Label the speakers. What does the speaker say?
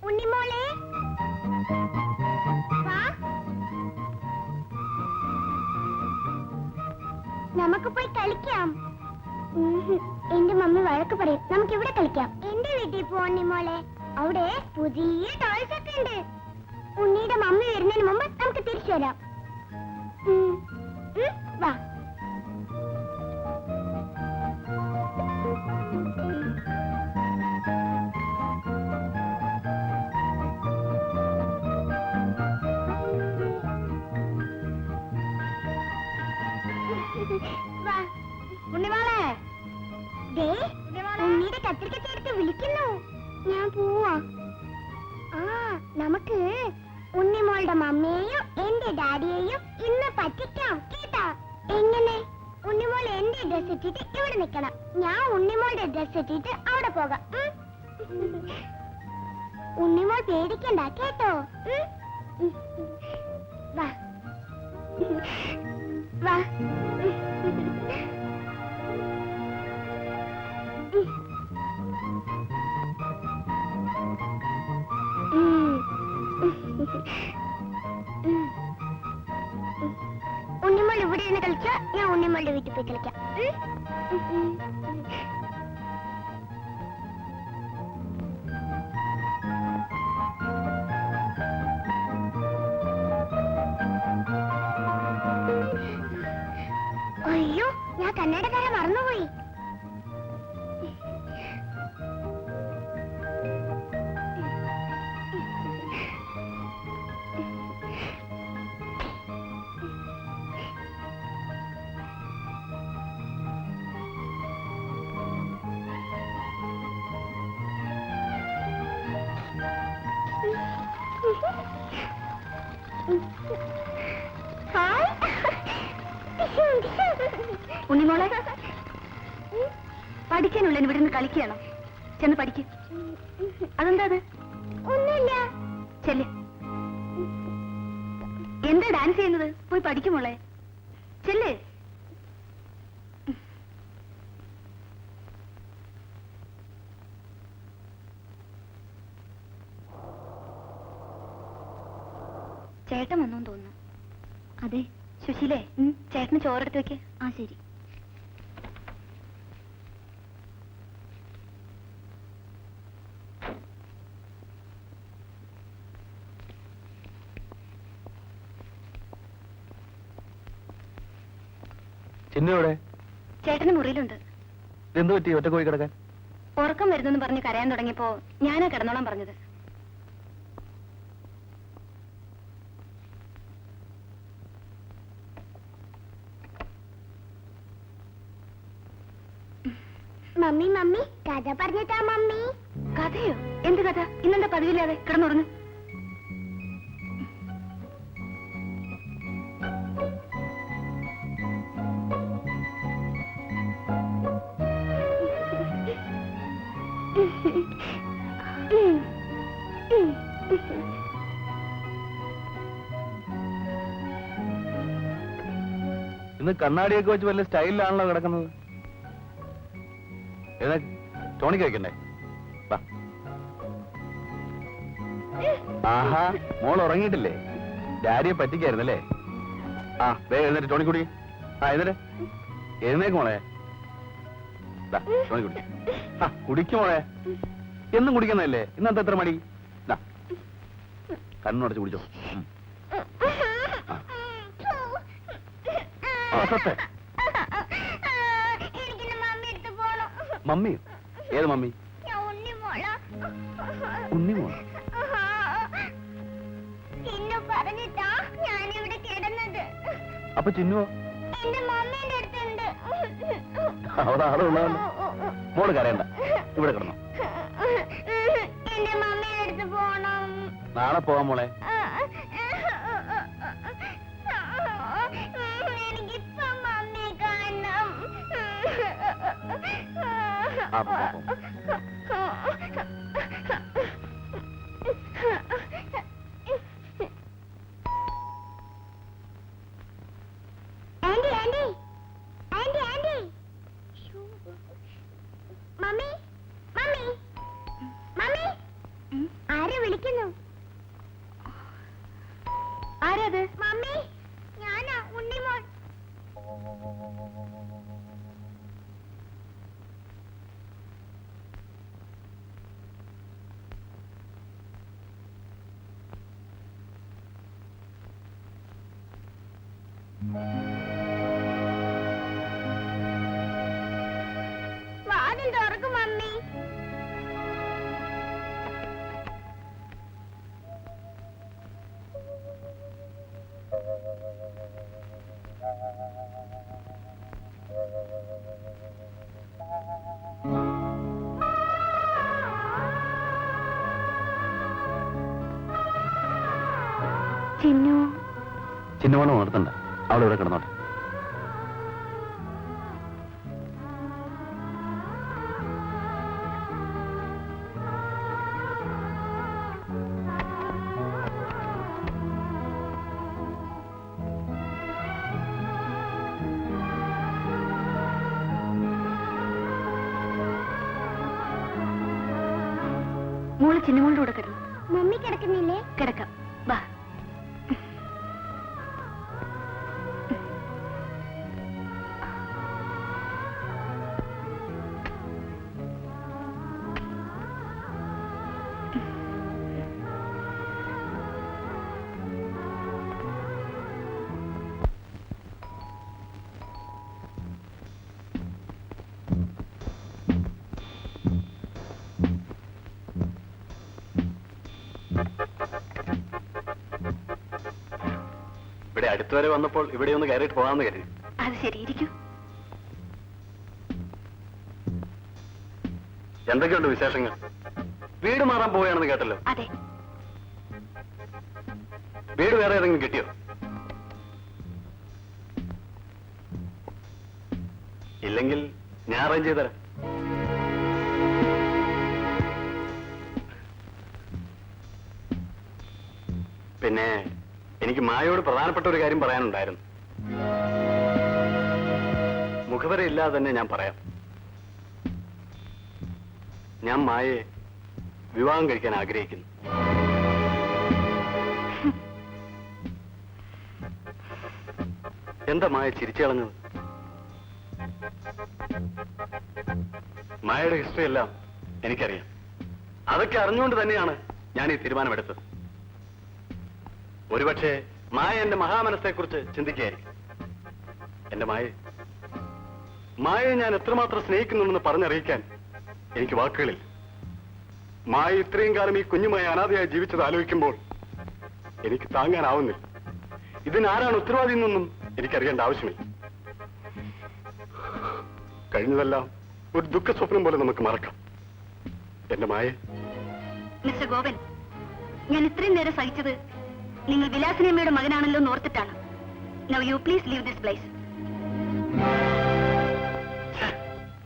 Speaker 1: ഉണ്ണിമോളെ നമുക്ക് പോയി കളിക്കാം. എന്റെ മമ്മി വഴക്ക് പറയും. നമുക്ക് ഇവിടെ കളിക്കാം. എന്റെ വീട്ടിൽ പോ ഉണ്ണിമോളെ. അവിടെ പുതിയ ടോയ്സ് ഒക്കെ ഉണ്ട്. ഉണ്ണിയുടെ മമ്മി വരുന്നതിന് മുമ്പ് നമുക്ക് തിരിച്ചു വരാം. വാ. ഉണ്ണിമോളെ, ഉണ്ണിയുടെ കത്തിരിക്ക ചേർത്ത് വിളിക്കുന്നു. ഞാൻ പോവാ. നമുക്ക് ഉണ്ണിമോളുടെ മമ്മിയെയും എന്റെ ഡാഡിയെയും ഇന്ന് പറ്റിക്കാം കേട്ടാ? എങ്ങനെ? ഉണ്ണിമോൾ എന്റെ ഡ്രസ് ഇട്ടിട്ട് ഇവിടെ നിൽക്കണം. ഞാൻ ഉണ്ണിമോളുടെ ഡ്രസ് ഇട്ടിട്ട് അവിടെ പോകാം. ഉണ്ണിമോൾ പേടിക്കണ്ട കേട്ടോ? വാ വാ. ഉണ്ണിമോൾ ഇവിടെ ഇരുന്ന് കളിച്ചാ ഞാൻ ഉണ്ണിമോളുടെ വീട്ടിൽ പോയി കളിക്കാം. അയ്യോ, ഞാൻ കന്നഡ തരാൻ മറന്നുപോയി.
Speaker 2: ഉണ്ണിമോളെ, പഠിക്കാനുള്ള ഇവിടെ നിന്ന് കളിക്കുകയാണോ? ചെന്ന് പഠിക്ക്. അതെന്താ അത്?
Speaker 1: ഒന്നുമില്ല.
Speaker 2: ചെല്ല്. എന്താ ഡാൻസ് ചെയ്യുന്നത്? പോയി പഠിക്കുമോളെ. ചെല്ല്. ചേട്ടൻ വന്നു തോന്നുന്നു. അതെ. സുശീലേ, ചേട്ടന് ചോറെടുത്ത് വെക്ക്. ആ ശരി.
Speaker 3: ചിന്നയുടെ
Speaker 2: ചേട്ടന് മുറിയിലുണ്ട്.
Speaker 3: എന്ത് പറ്റി ഒറ്റ പോയി കിടക്കാൻ?
Speaker 2: ഉറക്കം വരുന്നെന്ന് പറഞ്ഞ് കരയാൻ തുടങ്ങിയപ്പോ ഞാനാ കിടന്നോളാൻ പറഞ്ഞത്.
Speaker 1: മമ്മി മമ്മി കഥ പറഞ്ഞിട്ടാ മമ്മി.
Speaker 2: കഥയോ? എന്ത് കഥ? ഇന്നെന്താ പതിവില്ലാതെ കിടന്നുറങ്ങ്.
Speaker 3: ഇന്ന് കണ്ണാടിയൊക്കെ വെച്ച് വലിയ സ്റ്റൈലിലാണല്ലോ കിടക്കുന്നത്. ടോണിക്ക് വയ്ക്കണ്ടേ? ആഹാ, മോൾ ഉറങ്ങിയിട്ടില്ലേ? ഡാഡിയെ പറ്റിക്കായിരുന്നല്ലേ? ആ വേഗം എഴുന്നേറ്റ് ടോണി കുടി. ആ എഴുന്നേറ്റ് എഴുന്നേക്ക് മോളെ. ടോണി കുടി. ആ കുടിക്കും മോളെ. എന്നും കുടിക്കുന്നതല്ലേ? ഇന്നത്തെ എത്ര മടി? കണ്ണുടച്ച് കുടിച്ചോ. മമ്മി? ഏത് മമ്മി? ഉണ്ണിമോൾ
Speaker 1: പറഞ്ഞിട്ടാ ഞാനിവിടെ കിടന്നത്.
Speaker 3: അപ്പൊ ചിന്നുവോ?
Speaker 1: എന്റെ മമ്മീന്റെ അടുത്തുണ്ട്.
Speaker 3: അവിടെ ആളുള്ളതല്ലോ. മോള് കരയണ്ട, ഇവിടെ കിടന്നോ.
Speaker 1: എന്റെ മമ്മീന്റെ അടുത്ത് പോണം.
Speaker 3: നാളെ പോവാം മോളെ.
Speaker 1: എനിക്കിപ്പോ മമ്മിയെ കാണണം. Aunty aunty aunty aunty mummy mummy mummy ആരെ വിളിക്കുന്നു?
Speaker 2: ആരത്?
Speaker 1: മമ്മി, ഞാനാ ഉണ്ണിമോൾ. വാതിൽ തുറക്കും മമ്മി.
Speaker 2: ചിന്നു,
Speaker 3: ചിന്നവണ്ണം ഉണർത്തണ്ട, അവളിവിടെ കിടന്നോട്ടെ.
Speaker 2: മോള് ചിന്നുമോളുടെ കൂടെ കിടന്നു.
Speaker 1: മമ്മി കിടക്കുന്നില്ലേ?
Speaker 2: കിടക്കാം, വാ.
Speaker 3: ഇവിടെ അടുത്തുവരെ വന്നപ്പോൾ ഇവിടെ ഒന്ന് കയറിയിട്ട് പോകാമെന്ന് കരുതി.
Speaker 2: അത് ശരിയിരിക്കും.
Speaker 3: എന്തൊക്കെയുണ്ട് വിശേഷങ്ങൾ? വീട് മാറാൻ പോവുകയാണെന്ന് കേട്ടല്ലോ.
Speaker 2: അതെ,
Speaker 3: വീട് വേറെ ഏതെങ്കിലും കിട്ടിയോ? ഇല്ലെങ്കിൽ ഞാൻ അറേഞ്ച് ചെയ്തരാം. പിന്നെ എനിക്ക് മായയോട് പ്രധാനപ്പെട്ട ഒരു കാര്യം പറയാനുണ്ടായിരുന്നു. മുഖവര ഇല്ലാതെ തന്നെ ഞാൻ പറയാം. ഞാൻ മായയെ വിവാഹം കഴിക്കാൻ ആഗ്രഹിക്കുന്നു. എന്താ മായ ചിരിച്ചു കളഞ്ഞത്? മായയുടെ ഹിസ്റ്ററി എല്ലാം എനിക്കറിയാം. അതൊക്കെ അറിഞ്ഞുകൊണ്ട് തന്നെയാണ് ഞാൻ ഈ തീരുമാനമെടുത്തത്. ഒരുപക്ഷെ മായ എന്റെ മഹാമനസ്സെക്കുറിച്ച് ചിന്തിക്കുകയായിരിക്കും. എന്റെ മായയെ ഞാൻ എത്രമാത്രം സ്നേഹിക്കുന്നുണ്ടെന്ന് പറഞ്ഞറിയിക്കാൻ എനിക്ക് വാക്കുകളില്ല. മായ ഇത്രയും കാലം ഈ കുഞ്ഞുമായി അനാഥയായി ജീവിച്ചത് ആലോചിക്കുമ്പോൾ എനിക്ക് താങ്ങാനാവുന്നില്ല. ഇതിനാരാണ് ഉത്തരവാദി എന്നൊന്നും എനിക്കറിയേണ്ട ആവശ്യമില്ല. കഴിഞ്ഞതെല്ലാം ഒരു ദുഃഖ സ്വപ്നം പോലെ നമുക്ക് മറക്കാം. എന്റെ മായ.
Speaker 2: മിസ്റ്റർ ഗോപൻ, ഞാൻ ഇത്രയും നേരം സഹിച്ചത് നിങ്ങൾ വിലാസിനിയമ്മയുടെ മകനാണല്ലോ എന്ന് ഓർത്തിട്ടാണ്. Now you please leave this place.